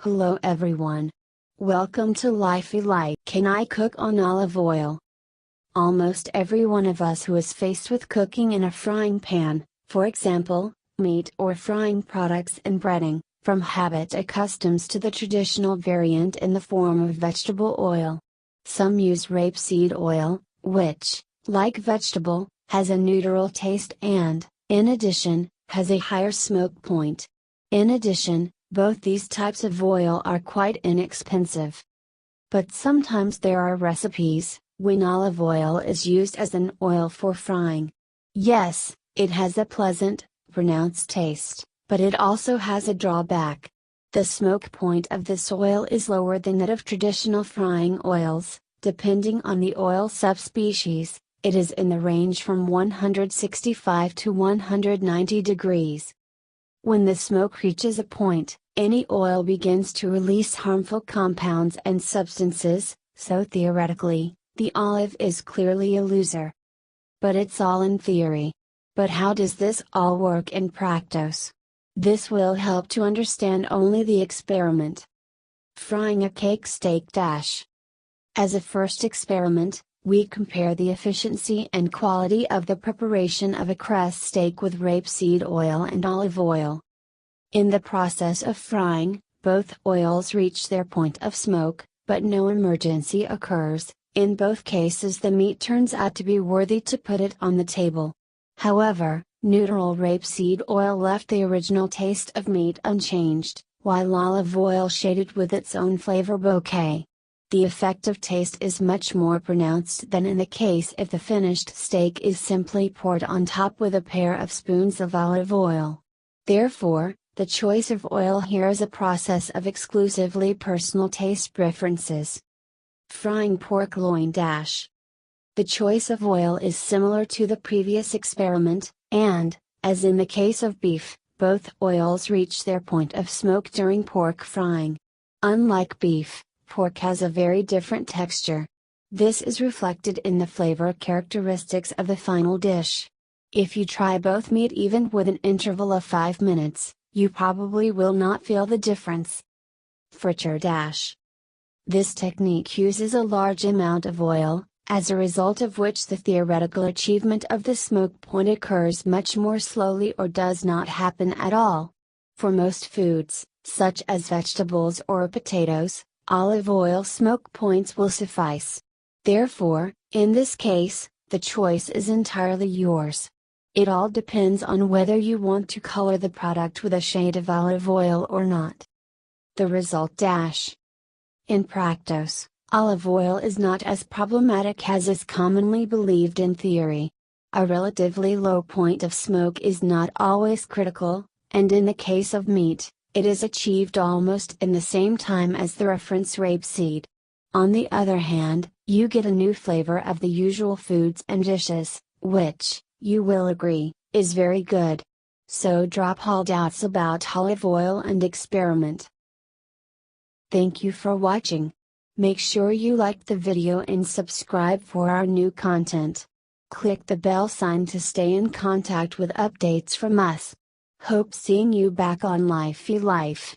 Hello everyone. Welcome to Lifey Life. Can I cook on olive oil? Almost every one of us who is faced with cooking in a frying pan, for example, meat or frying products and breading, from habit accustoms to the traditional variant in the form of vegetable oil. Some use rapeseed oil, which, like vegetable, has a neutral taste and, in addition, has a higher smoke point. In addition, both these types of oil are quite inexpensive. But sometimes there are recipes when olive oil is used as an oil for frying. Yes, it has a pleasant, pronounced taste, but it also has a drawback. The smoke point of this oil is lower than that of traditional frying oils. Depending on the oil subspecies, it is in the range from 165 to 190 degrees. When the smoke reaches a point, any oil begins to release harmful compounds and substances, so theoretically, the olive is clearly a loser. But it's all in theory. But how does this all work in practice? This will help to understand only the experiment. Frying a cake steak dash. As a first experiment, we compare the efficiency and quality of the preparation of a crust steak with rapeseed oil and olive oil. In the process of frying, both oils reach their point of smoke, but no emergency occurs. In both cases the meat turns out to be worthy to put it on the table. However, neutral rapeseed oil left the original taste of meat unchanged, while olive oil shaded with its own flavor bouquet. The effect of taste is much more pronounced than in the case if the finished steak is simply poured on top with a pair of spoons of olive oil. Therefore, the choice of oil here is a process of exclusively personal taste preferences. Frying pork loin dash. The choice of oil is similar to the previous experiment, and, as in the case of beef, both oils reach their point of smoke during pork frying. Unlike beef, pork has a very different texture. This is reflected in the flavor characteristics of the final dish. If you try both meat even with an interval of 5 minutes, you probably will not feel the difference. Friture dash. This technique uses a large amount of oil, as a result of which the theoretical achievement of the smoke point occurs much more slowly or does not happen at all. For most foods, such as vegetables or potatoes, olive oil smoke points will suffice. Therefore, in this case, the choice is entirely yours. It all depends on whether you want to color the product with a shade of olive oil or not. The result dash. In practice, olive oil is not as problematic as is commonly believed in theory. A relatively low point of smoke is not always critical, and in the case of meat, it is achieved almost in the same time as the reference rapeseed. On the other hand, you get a new flavor of the usual foods and dishes, which, you will agree, is very good. So drop all doubts about olive oil and experiment. Thank you for watching. Make sure you like the video and subscribe for our new content. Click the bell sign to stay in contact with updates from us. Hope seeing you back on Lifey Life.